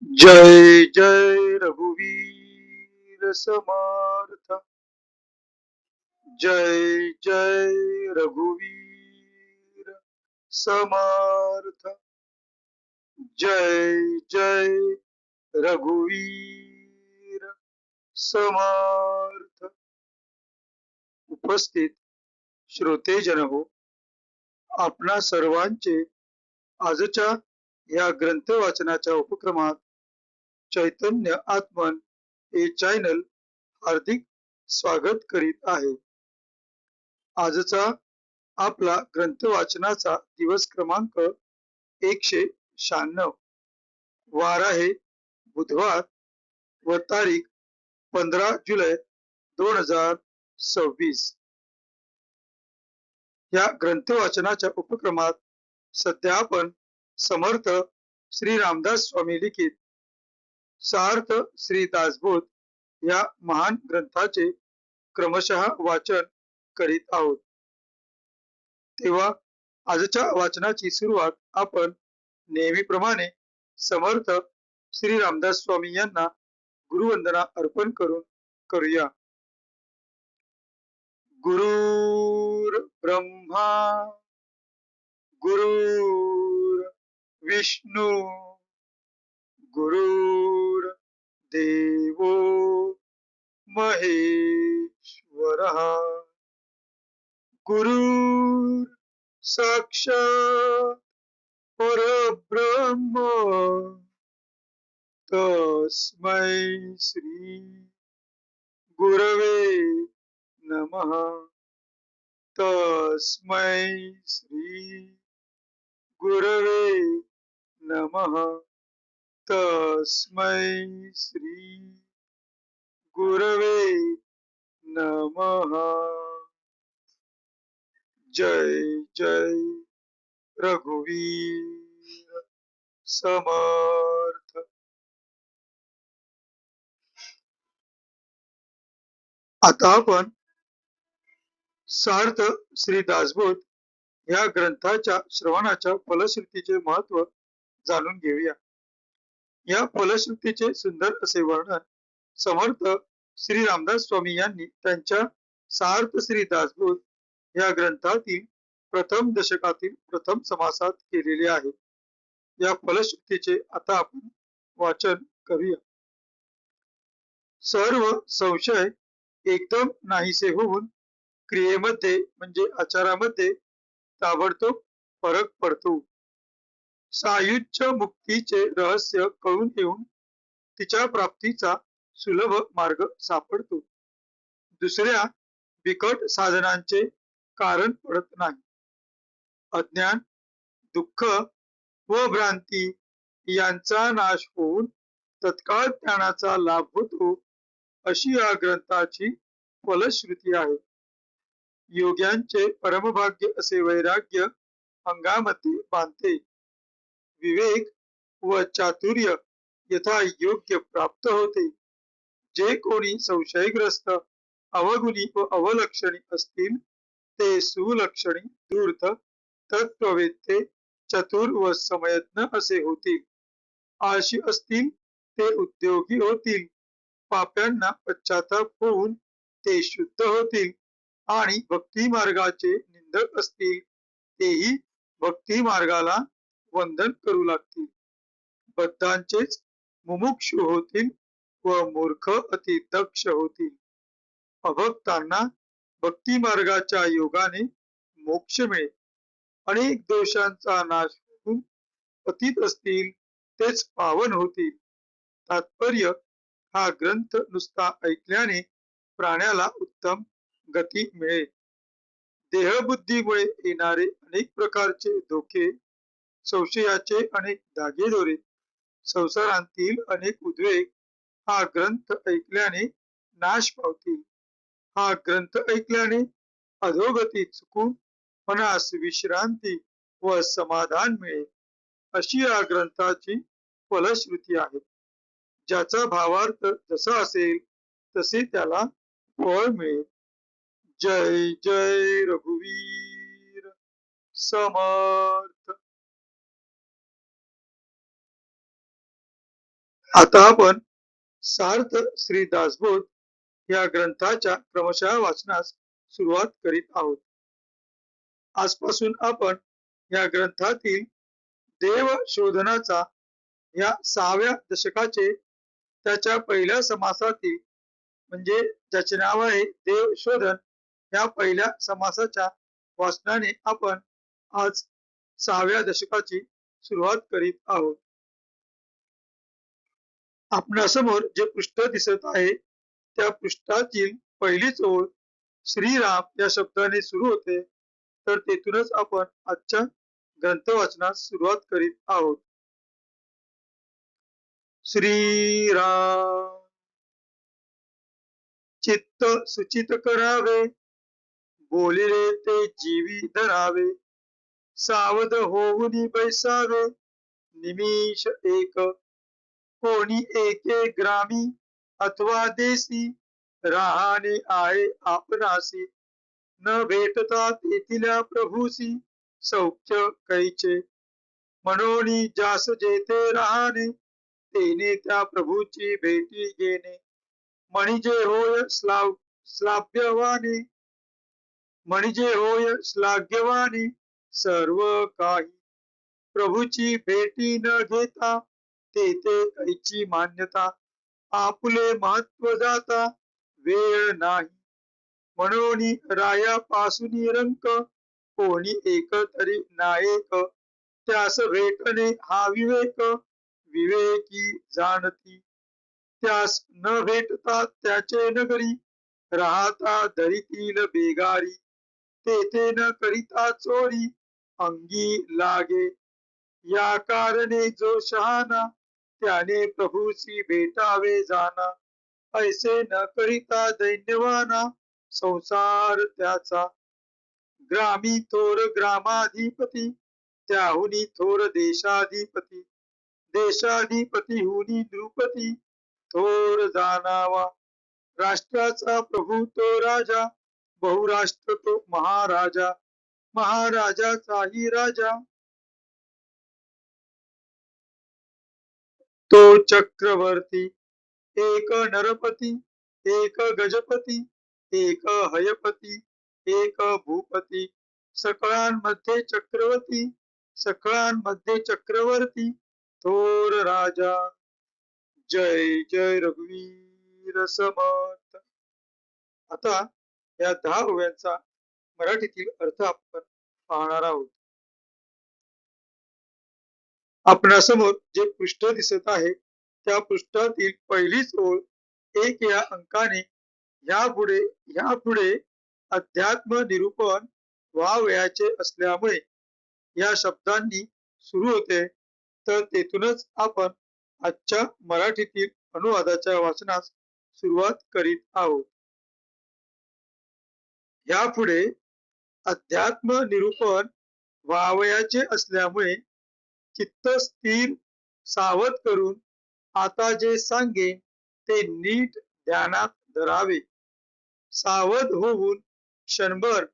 जय जय रघुवीर समर्थ। जय जय रघुवीर समर्थ। जय जय रघुवीर समर्थ। उपस्थित श्रोतेजन हो, आपणा सर्वांचे आजच्या या ग्रंथ वाचनाच्या उपक्रमात चैतन्य आत्मन हे चॅनल हार्दिक स्वागत करीत आहे। आजचा आपला ग्रंथ वाचनाचा दिवस क्रमांक 196, वार आहे बुधवार व तारीख 15 जुलै 2026। या ग्रंथ वाचनाच्या उपक्रमात सध्या आपण समर्थ श्री रामदास स्वामी लिखित सार्थ श्री दासबोध या महान ग्रंथाचे क्रमशः वाचन करीत आहोत। तेव्हा आजच्या वाचनाची सुरुवात आपण नेहमीप्रमाणे समर्थ श्री रामदास स्वामी यांना गुरुवंदना अर्पण करून करूया। गुरुर् ब्रह्मा गुरुर् विष्णू गुरुर् देवो महेश्वरः गुरुर् साक्षात् परब्रह्म तस्मै श्री गुरवे नमः। तस्मै श्री गुरवे नमः। तस्मै श्री गुरवे नमः। जय जय रघुवीर समर्थ। आता आपण सार्थ श्री दासबोध या ग्रंथाच्या श्रवणाच्या फलश्रुतीचे महत्व जाणून घेऊया। या फलश्रुतीचे सुंदर असे वर्णन समर्थ श्री रामदास स्वामी यांनी त्यांच्या सार्थ श्री दासबोध या ग्रंथातील प्रथम दशकातील प्रथम समासात केलेले आहे। या फलश्रुतीचे आता आपण वाचन करूया। सर्व संशय एकदम नाहीसे होऊन क्रियेमध्ये म्हणजे आचारामध्ये ताबडतोब फरक पडतो। सायुज्य मुक्तीचे रहस्य कळून येऊन तिच्या प्राप्तीचा सुलभ मार्ग सापडतो। दुसऱ्या बिकट साधनांचे कारण पडत नाही। अज्ञान, दुःख व भ्रांती यांचा नाश होऊन तत्काळ ज्ञानाचा लाभ होतो, अशी या ग्रंथाची फलश्रुती आहे। योग्यांचे परमभाग्य असे वैराग्य अंगामध्ये बांधते। विवेक व चातुर्य यथा योग्य प्राप्त होते। जे कोणी संशयग्रस्त, अवगुणी व अवलक्षणी असतील ते सुलक्षणी, धूर्त, तत्ववेत्ते, चतुर व समयज्ञ असे होतील। आळशी असतील ते उद्योगी होतील। पाप्यांना पश्चाताप होऊन ते शुद्ध होतील आणि भक्ती मार्गाचे निंदक असतील तेही भक्ती मार्गाला वंदन करू लागतील। बद्धांचेच मुमुक्षु होतील व मूर्ख अति दक्ष होतील। अभक्तांना भक्ती मार्गाच्या योगाने मोक्ष मिळेल। अनेक दोषांचा नाश होऊन पतित असतील तेच पावन होतील। तात्पर्य, हा ग्रंथ नुसता ऐकल्याने प्राण्याला उत्तम गती मिळेल। देहबुद्धीमुळे येणारे अनेक प्रकारचे धोके, संशयाचे अनेक धागेदोरे, संसारांतील अनेक उद्वेग हा ग्रंथ ऐकल्याने नाश पावतील। हा ग्रंथ ऐकल्याने अधोगती चुकून मनास विश्रांती व समाधान मिळेल, अशी या ग्रंथाची फलश्रुती आहे। ज्याचा भावार्थ जसा असेल तसे त्याला फळ मिळेल। जय जय रघुवीर समर्थ। आता आपण सार्थ श्री दासबोध या ग्रंथाच्या क्रमशः वाचनास सुरुवात करीत आहोत. आजपासून आपण या ग्रंथातील देव शोधनाचा या 6व्या दशकाचे त्याच्या पहिल्या समासातील म्हणजे ज्याचे नाव आहे देव शोधन या पहिल्या समासाच्या वाचनाने आपण आज 6व्या दशकाची सुरुवात करीत आहोत. आपणासमोर जे पृष्ठ दिसत आहे त्या पृष्ठातील पहिलीच ओळ श्रीराम या शब्दाने सुरू होते, तर तेथूनच आपण आजच्या ग्रंथ वाचनास सुरुवात करीत आहोत. श्रीराम चित्त सुचित करावे, बोलिले ते जीवी धरावे, सावध होऊनी बैसावे, निमिष एक कोणी एके ग्रामी अथवा देसी, राहाणे आहे आपणासी, न भेटता तेथिल्या प्रभूसी, सौख्य कैचे, म्हणून जास जेथे राहाणे, तेने त्या प्रभूची भेटी घेणे, म्हणजे होय श्लाघ्यवाने, म्हणजे होय श्लाघ्यवाने सर्व काही, प्रभूची भेटी न घेता तेथे कैची मान्यता, आपुले महत्व जाता वेळ नाही, म्हणून रायापासून रंक कोणी एक तरी नायक, त्यास भेटणे हा विवेक, विवेकी जाणती, त्यास न भेटता त्याचे नगरी, राहता धरितील बेगारी, तेथे न करिता चोरी अंगी लागे, या कारणे जो शहाणा त्याने प्रभूसी भेटावे जाना, ऐसे न करिता दैन्यवाना संसार त्याचा, ग्रामी थोर ग्रामाधिपती त्याहुनी थोर देशाधिपती, देशाधिपती हुनी नृपती थोर जाणावा, राष्ट्राचा प्रभू तो राजा, बहुराष्ट्र तो महाराजा, महाराजाचाही राजा तो चक्रवर्ती, एक नरपती, एक गजपती, एक हयपती, एक भूपती, सकळांमध्ये चक्रवर्ती, सकळांमध्ये चक्रवर्ती थोर राजा. जय जय रघुवीर समर्थ. आता या 10 ओव्यांचा मराठीतील अर्थ आपण पाहणार आहोत. आपणासमोर जे पृष्ठ दिसत आहे त्या पृष्ठातील पहिलीच ओळ 1 या अंकाने यापुढे अध्यात्म निरूपण व्हावयाचे असल्यामुळे या शब्दांनी सुरू होते, तर तेथूनच आपण आजच्या मराठीतील अनुवादाच्या वाचनास सुरुवात करीत आहोत. यापुढे अध्यात्म निरूपण व्हावयाचे असल्यामुळे चित्त स्थिर सावध करून आता जे सांगेन ते नीट ध्यानात धरावे. सावध होऊन क्षणभर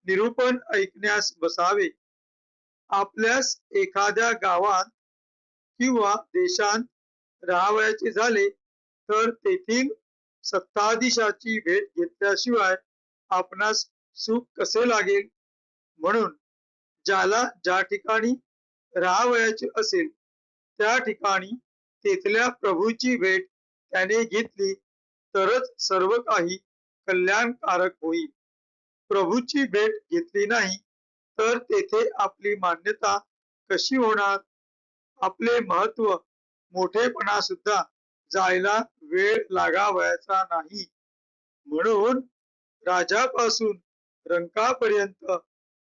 निरूपण ऐकण्यास बसावे. आपल्यास एखाद्या गावात किंवा देशांत राहावयाचे झाले तर तेथील सत्ताधीशाची भेट घेतल्याशिवाय आपणास सुख कसे लागेल, म्हणून ज्याला ज्या ठिकाणी राहावयाचे असेल त्या ठिकाणी तेथल्या प्रभूची भेट त्याने घेतली तरच सर्व काही कल्याणकारक होईल. प्रभूची भेट घेतली नाही तर तेथे आपली मान्यता कशी होणार, आपले महत्व मोठेपणा सुद्धा जायला वेळ लागावयाचा नाही. म्हणून राजापासून रंकापर्यंत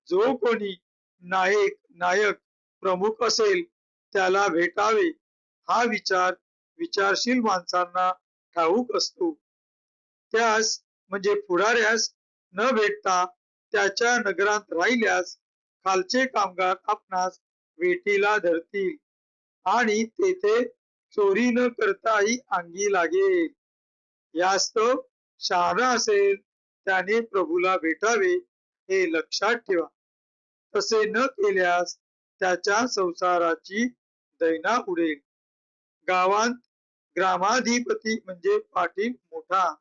जो कोणी नायक प्रमुख असेल त्याला भेटावे हा विचार विचारशील माणसांना ठाऊक असतो. त्यास म्हणजे पुढाऱ्यास न भेटता त्याच्या नगरात राहिल्यास खालचे कामगार आपणास वेठीला धरतील आणि तेथे चोरी न करताही अंगी लागेल. यास्तव शहाणा असेल त्याने प्रभूला भेटावे हे लक्षात ठेवा. तसे न केल्यास त्याच्या संसाराची दैना उडेल. गावात ग्रामाधिपती म्हणजे पाटील मोठा,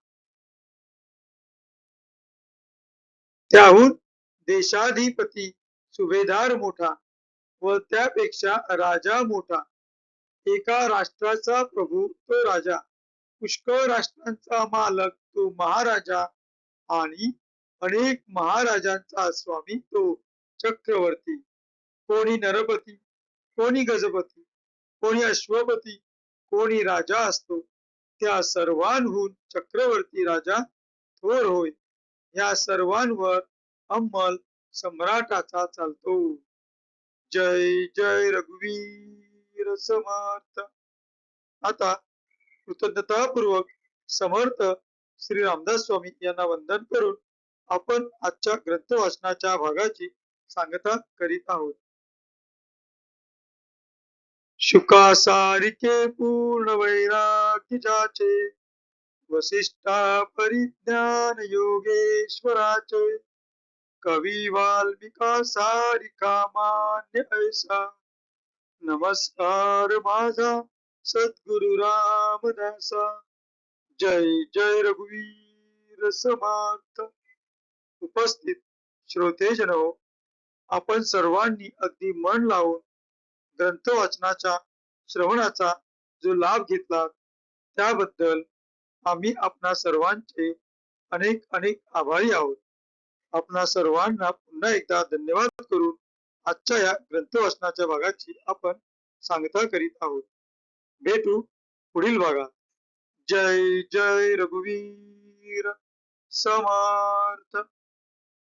त्याहून देशाधिपती सुभेदार मोठा व त्यापेक्षा राजा मोठा. एका राष्ट्राचा प्रभू तो राजा, पुष्कळ राष्ट्रांचा मालक तो महाराजा आणि अनेक महाराजांचा स्वामी तो चक्रवर्ती. कोणी नरपती, कोणी गजपती, कोणी अश्वपती, कोणी राजा असतो. त्या सर्वांहून चक्रवर्ती राजा थोर होय. या सर्वांवर अंमल सम्राटाचा चालतो. जय जय रघुवीर समर्थ. आता कृतज्ञतापूर्वक समर्थ श्री रामदास स्वामी यांना वंदन करून आपण आजच्या ग्रंथ वाचनाच्या भागाची सांगता करीत आहोत. शुकासारिके पूर्ण वैराग्य जाचे, वसिष्ठा परिज्ञान योगेश्वराचे, कवी वाल्मिका सारिका मान्य ऐसा. नमस्कार माझा सद्गुरु रामदासा. जय जय रघुवीर समर्थ. उपस्थित श्रोतेजन हो, आपण सर्वांनी अगदी मन लावून ग्रंथ वाचनाच्या श्रवणाचा जो लाभ घेतला त्याबद्दल आम्ही आपणा सर्वांचे अनेक अनेक आभारी आहोत. आपणा सर्वांना पुन्हा एकदा धन्यवाद करून आजच्या या ग्रंथ वाचनाच्या भागाची आपण सांगता करीत आहोत. भेटू पुढील भागात. जय जय रघुवीर समर्थ.